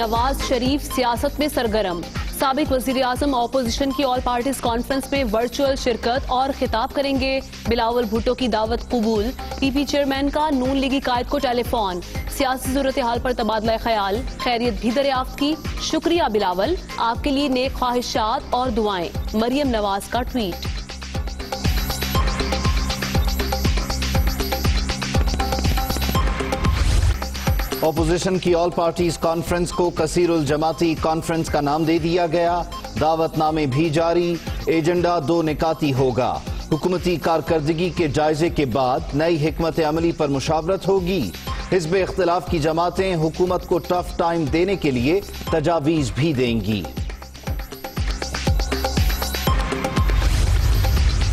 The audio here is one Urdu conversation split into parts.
نواز شریف سیاست میں سرگرم، سابق وزیر اعظم اپوزیشن کی آل پارٹیز کانفرنس میں ورچوئل شرکت اور خطاب کریں گے۔ بلاول بھٹو کی دعوت قبول، پی پی چیئرمین کا نون لیگی قائد کو ٹیلی فون، سیاسی صورتحال پر تبادلہ خیال، خیریت بھی دریافت کی۔ شکریہ بلاول، آپ کے لیے نیک خواہشات اور دعائیں، مریم نواز کا ٹویٹ۔ اپوزیشن کی آل پارٹیز کانفرنس کو کثیر الجماعتی کانفرنس کا نام دے دیا گیا، دعوت نامے بھی جاری، ایجنڈا 2 نکاتی ہوگا۔ حکومتی کارکردگی کے جائزے کے بعد نئی حکمت عملی پر مشاورت ہوگی۔ حزب اختلاف کی جماعتیں حکومت کو ٹف ٹائم دینے کے لیے تجاویز بھی دیں گی۔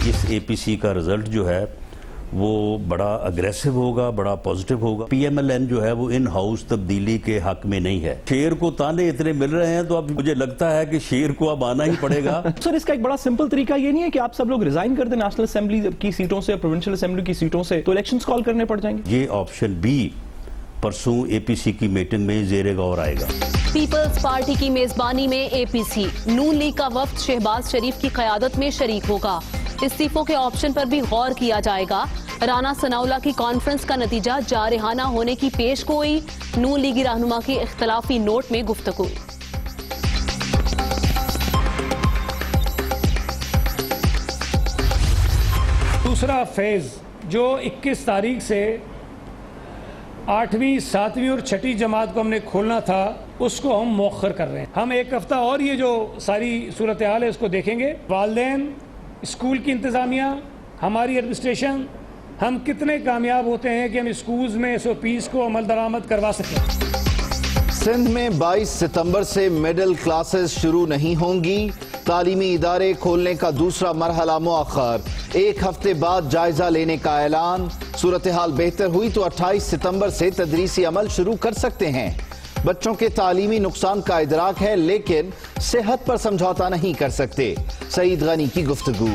اس اے پی سی کا رزلٹ جو ہے وہ بڑا اگریسو ہوگا، بڑا پازیٹیو ہوگا۔ پی ایم ایل این جو ہے وہ ان ہاؤس تبدیلی کے حق میں نہیں ہے۔ شیر کو تانے اتنے مل رہے ہیں تو اب مجھے لگتا ہے کہ شیر کو اب آنا ہی پڑے گا۔ سر اس کا ایک بڑا سمپل طریقہ یہ نہیں ہے کہ آپ سب لوگ ریزائن کر دیں نیشنل اسمبلی کی سیٹوں سے، پروونشل اسمبلی کی سیٹوں سے، تو الیکشنز کال کرنے پڑ جائیں گے؟ یہ آپشن بھی پرسوں اے پی سی کی میٹنگ میں زیر غور آئے گا۔ پیپلز پارٹی کی میزبانی میں اے پی سی، نون لیگ کا وفد شہباز شریف کی قیادت میں شریک ہوگا۔ استعفوں کے آپشن پر بھی غور کیا جائے گا۔ رانا ثناءاللہ کی کانفرنس کا نتیجہ جارحانہ ہونے کی پیش گوئی، نون لیگی رہنما کی اختلافی نوٹ میں گفتگو۔ دوسرا فیز جو 21 تاریخ سے 8ویں، 7ویں اور 6ٹھی جماعت کو ہم نے کھولنا تھا، اس کو ہم مؤخر کر رہے ہیں۔ ہم ایک ہفتہ اور یہ جو ساری صورتحال ہے اس کو دیکھیں گے۔ والدین، اسکول کی انتظامیہ، ہماری ایڈمنسٹریشن، ہم کتنے کامیاب ہوتے ہیں کہ ہم اسکولز میں ایس او پیز کو عمل درآمد کروا سکیں۔ سندھ میں 22 ستمبر سے مڈل کلاسز شروع نہیں ہوں گی، تعلیمی ادارے کھولنے کا دوسرا مرحلہ مؤخر، 1 ہفتے بعد جائزہ لینے کا اعلان۔ صورتحال بہتر ہوئی تو 28 ستمبر سے تدریسی عمل شروع کر سکتے ہیں۔ بچوں کے تعلیمی نقصان کا ادراک ہے لیکن صحت پر سمجھوتا نہیں کر سکتے، سعید غنی کی گفتگو۔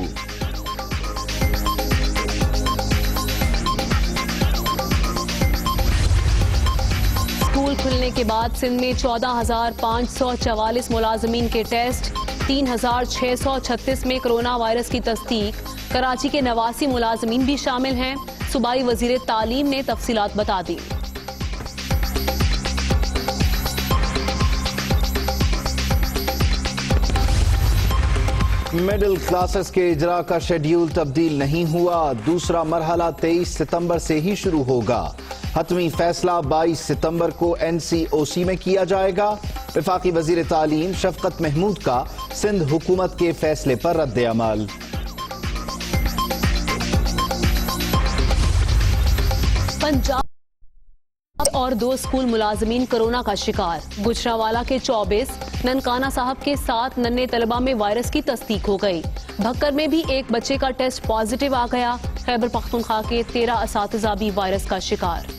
اسکول کھلنے کے بعد سندھ میں 14,544 ملازمین کے ٹیسٹ، 3,636 میں کرونا وائرس کی تصدیق، کراچی کے 89 ملازمین بھی شامل ہیں۔ صوبائی وزیر تعلیم نے تفصیلات بتا دی۔ مڈل کلاسز کے اجراء کا شیڈیول تبدیل نہیں ہوا، دوسرا مرحلہ 23 ستمبر سے ہی شروع ہوگا۔ حتمی فیصلہ 22 ستمبر کو این سی او سی میں کیا جائے گا۔ وفاقی وزیر تعلیم شفقت محمود کا سندھ حکومت کے فیصلے پر رد عمل۔ پنجاب اور 2 اسکول ملازمین کورونا کا شکار، گجرانوالہ کے 24، ننکانہ صاحب کے 7 ننھے طلبہ میں وائرس کی تصدیق ہو گئی۔ بھکر میں بھی ایک بچے کا ٹیسٹ پازیٹیو آ گیا۔ خیبر پختونخوا کے 13 اساتذہ بھی وائرس کا شکار۔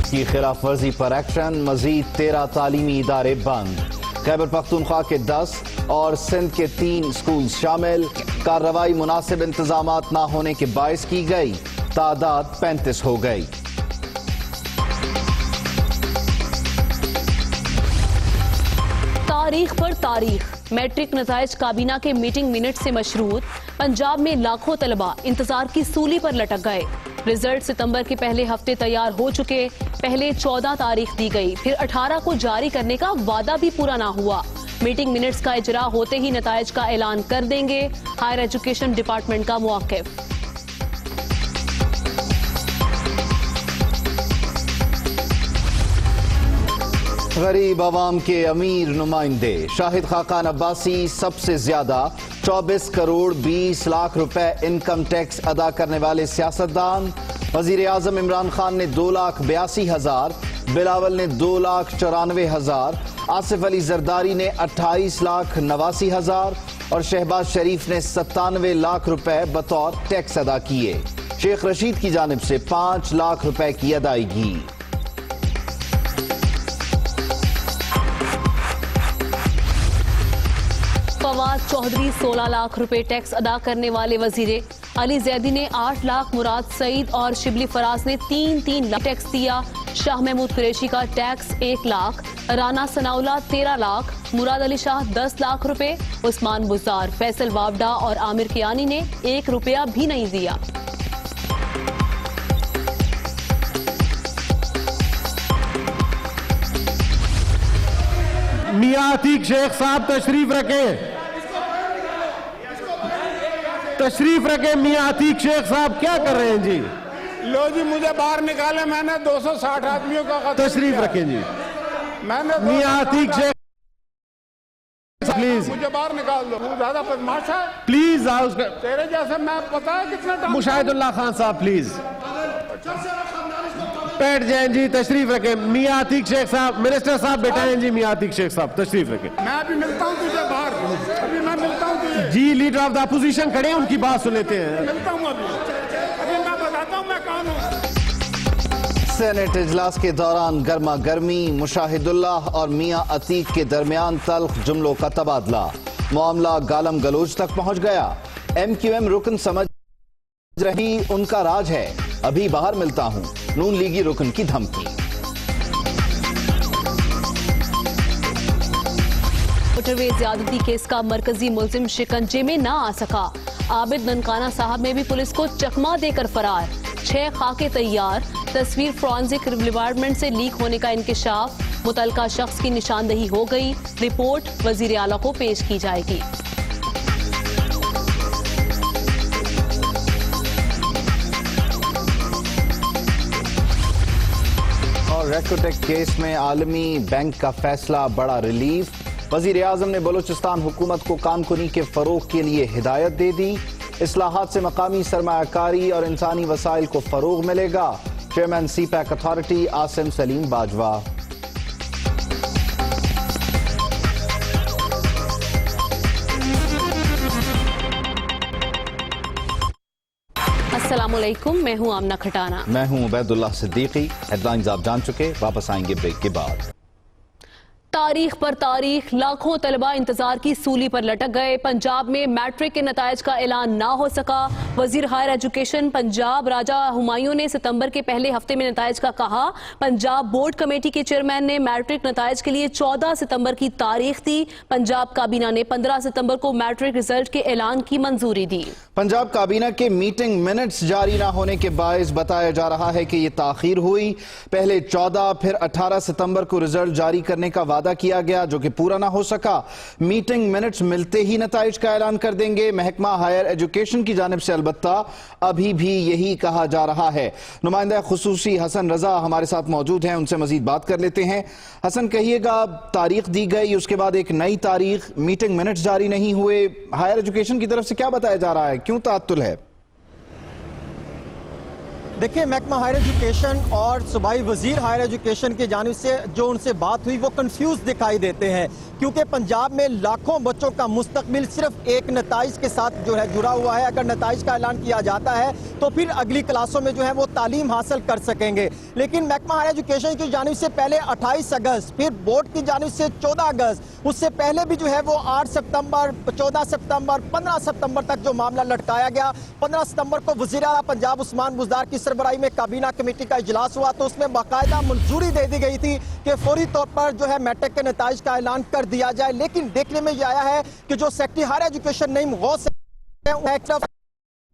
کی خلاف ورزی پر ایکشن، مزید 13 تعلیمی ادارے بند، خیبر پختونخوا کے 10 اور سندھ کے 3 اسکول شامل۔ کارروائی مناسب انتظامات نہ ہونے کے باعث کی گئی، تعداد 35 ہو گئی۔ تاریخ پر تاریخ، میٹرک نتائج کابینہ کے میٹنگ منٹ سے مشروط، پنجاب میں لاکھوں طلبہ انتظار کی سولی پر لٹک گئے۔ رزلٹ ستمبر کے پہلے ہفتے تیار ہو چکے، پہلے 14 تاریخ دی گئی، پھر 18 کو جاری کرنے کا وعدہ بھی پورا نہ ہوا۔ میٹنگ منٹس کا اجراء ہوتے ہی نتائج کا اعلان کر دیں گے، ہائر ایجوکیشن ڈپارٹمنٹ کا موقف۔ غریب عوام کے امیر نمائندے، شاہد خاقان عباسی سب سے زیادہ 24 کروڑ 20 لاکھ روپے انکم ٹیکس ادا کرنے والے سیاستدان۔ وزیر اعظم عمران خان نے 2,82,000، بلاول نے 2,94,000، آصف علی زرداری نے 28,89,000 اور شہباز شریف نے 97 لاکھ روپے بطور ٹیکس ادا کیے۔ شیخ رشید کی جانب سے 5 لاکھ روپے کی ادائیگی۔ فواد چودھری 16 لاکھ روپے ٹیکس ادا کرنے والے وزیر، علی زیدی نے 8 لاکھ، مراد سعید اور شبلی فراز نے 3 لاکھ ٹیکس دیا۔ شاہ محمود قریشی کا ٹیکس 1 لاکھ، رانا ثناءاللہ 13 لاکھ، مراد علی شاہ 10 لاکھ روپے، عثمان بزار، فیصل واوڈا اور عامر کیانی نے 1 روپیہ بھی نہیں دیا۔ میاں عتیق شیخ صاحب تشریف رکھیں، تشریف رکھیں۔ میاں عتیق شیخ صاحب کیا کر رہے ہیں جی؟ لو جی مجھے باہر نکالے، میں نے 260 آدمیوں کا قتل تشریف کیا۔ رکھیں جی۔ میں نے میاں عتیق شیخ پلیز مجھے باہر نکال دو، زیادہ بدماش ہے پلیز۔ تیرے جیسے میں پتا ہے کتنا ٹائم مشاہد اللہ خان صاحب پلیز بیٹھ جائیں جی، تشریف رکھیں۔ میاں عتیق شیخ صاحب، منسٹر صاحب بیٹھائیں جی۔ میاں عتیق شیخ صاحب تشریف رکھیں۔ میں ابھی ملتا ہوں تجھے باہر، ابھی میں ملتا ہوں تجھے، جی لیڈر آف دا اپوزیشن کھڑے ہیں، ان کی بات سن لیتے ہیں۔ ملتا ہوں ابھی میں بتاتا ہوں میں کون ہوں۔ سینٹ اجلاس کے دوران گرما گرمی، مشاہد اللہ اور میاں عتیق کے درمیان تلخ جملوں کا تبادلہ، معاملہ گالم گلوچ تک پہنچ گیا۔ ایم کیو ایم رکن سمجھ رہی ان کا راج ہے، ابھی باہر ملتا ہوں، نون لیگی رکن کی دھمکی۔ موٹر وے زیادتی کیس کا مرکزی ملزم شکنجے میں نہ آ سکا، عابد ننکانہ صاحب میں بھی پولیس کو چکمہ دے کر فرار، 6 خاکے تیار، تصویر فرانزک ڈپارٹمنٹ سے لیک ہونے کا انکشاف، متعلقہ شخص کی نشاندہی ہو گئی، رپورٹ وزیر اعلیٰ کو پیش کی جائے گی۔ اور ریکوٹیک کیس میں عالمی بینک کا فیصلہ، بڑا ریلیف، وزیر اعظم نے بلوچستان حکومت کو کام کنی کے فروغ کے لیے ہدایت دے دی، اصلاحات سے مقامی سرمایہ کاری اور انسانی وسائل کو فروغ ملے گا، chairman CPEC authority Asim Saleem Bajwa. السلام علیکم، میں ہوں آمنہ کھٹانہ۔ میں ہوں Obaidullah Siddiqui. Headlines آپ جان چکے، واپس آئیں گے بریک کے بعد۔ تاریخ پر تاریخ، لاکھوں طلبہ انتظار کی سولی پر لٹک گئے، پنجاب میں میٹرک کے نتائج کا اعلان نہ ہو سکا، وزیر ہائر ایجوکیشن پنجاب راجہ ہمایوں نے ستمبر کے پہلے ہفتے میں نتائج کا کہا، پنجاب بورڈ کمیٹی کے چیئرمین نے میٹرک نتائج کے لیے 14 ستمبر کی تاریخ دی، پنجاب کابینہ نے 15 ستمبر کو میٹرک رزلٹ کے اعلان کی منظوری دی۔ پنجاب کابینہ کے میٹنگ منٹس جاری نہ ہونے کے باعث بتایا جا رہا ہے کہ یہ تاخیر ہوئی، پہلے 14 پھر 18 ستمبر کو رزلٹ جاری کرنے کا وعدہ کیا گیا جو کہ پورا نہ ہو سکا، میٹنگ منٹس ملتے ہی نتائج کا اعلان کر دیں گے، محکمہ ہائر ایجوکیشن کی جانب سے البتہ ابھی بھی یہی کہا جا رہا ہے۔ نمائندہ خصوصی حسن رضا ہمارے ساتھ موجود ہیں، ان سے مزید بات کر لیتے ہیں۔ حسن کہیے گا، تاریخ دی گئی، اس کے بعد ایک نئی تاریخ، میٹنگ منٹس جاری نہیں ہوئے، ہائر ایجوکیشن کی طرف سے کیا بتایا جا رہا ہے، کیوں تعطل ہے؟ دیکھیں، محکمہ ہائر ایجوکیشن اور صوبائی وزیر ہائر ایجوکیشن کی جانب سے جو ان سے بات ہوئی وہ کنفیوز دکھائی دیتے ہیں، کیونکہ پنجاب میں لاکھوں بچوں کا مستقبل صرف ایک نتائج کے ساتھ جو ہے جڑا ہوا ہے۔ اگر نتائج کا اعلان کیا جاتا ہے تو پھر اگلی کلاسوں میں جو ہے وہ تعلیم حاصل کر سکیں گے، لیکن محکمہ ہائر ایجوکیشن کی جانب سے پہلے 28 اگست، پھر بورڈ کی جانب سے 14 اگست، اس سے پہلے بھی جو ہے وہ 8 ستمبر، 14 ستمبر، 15 ستمبر تک جو معاملہ لٹکایا گیا۔ 15 ستمبر کو وزیر اعلیٰ پنجاب عثمان بزدار کی سربراہی میں کابینہ کمیٹی کا اجلاس ہوا تو اس میں باقاعدہ منظوری دے دی گئی تھی کہ فوری طور پر جو ہے میٹرک کے نتائج کا اعلان کر دیا جائے، لیکن دیکھنے میں یہ آیا ہے کہ جو سیکرٹری ہائر ایجوکیشن نعیم غوث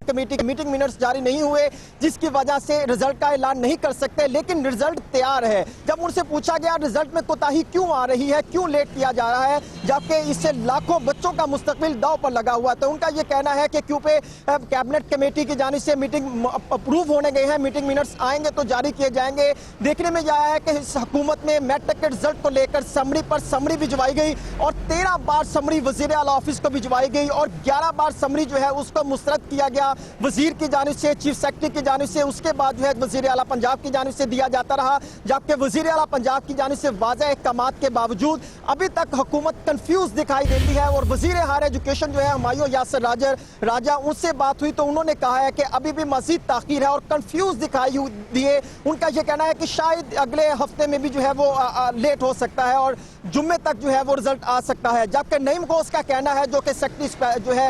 کمیٹی کے میٹنگ منٹس جاری نہیں ہوئے، جس کی وجہ سے رزلٹ کا اعلان نہیں کر سکتے، لیکن رزلٹ تیار ہے۔ جب ان سے پوچھا گیا رزلٹ میں کوتاہی کیوں آ رہی ہے، کیوں لیٹ کیا جا رہا ہے جبکہ اس سے لاکھوں بچوں کا مستقبل داؤ پر لگا ہوا، تو ان کا یہ کہنا ہے کہ کیونکہ کیبنٹ کمیٹی کی جانب سے میٹنگ اپروو ہونے گئے ہیں، میٹنگ منٹس آئیں گے تو جاری کیے جائیں گے۔ دیکھنے میں یہ آیا ہے کہ اس حکومت میں میٹرک کے رزلٹ کو لے کر سمری پر سمری بھجوائی گئی اور 13 بار سمری وزیر اعلیٰ آفس کو بھجوائی گئی اور 11 بار سمری جو ہے اس کو مسترد کیا گیا وزیر کی جانب سے، چیف سیکرٹری کی جانب سے، اس کے بعد جو ہے وزیر اعلیٰ پنجاب کی جانب سے دیا جاتا رہا، جبکہ وزیر اعلیٰ پنجاب کی جانب سے واضح احکامات کے باوجود ابھی تک حکومت کنفیوز دکھائی دیتی ہے۔ اور وزیر ہائر ایجوکیشن جو ہے ہمایوں یاسر راجہ، ان سے بات ہوئی تو انہوں نے کہا ہے کہ ابھی بھی مزید تاخیر ہے اور کنفیوز دکھائی دیے۔ ان کا یہ کہنا ہے کہ شاید اگلے ہفتے میں بھی جو ہے وہ لیٹ ہو سکتا ہے اور جمعے تک جو ہے وہ رزلٹ آ سکتا ہے، جبکہ نعیم غوث کا کہنا ہے جو کہ سیکرٹری جو ہے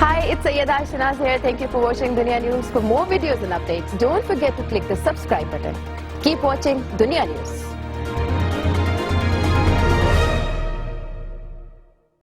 Hi, it's Sayyeda Shanaz here. Thank you for watching Dunya News. For more videos and updates, don't forget to click the subscribe button. Keep watching Dunya News.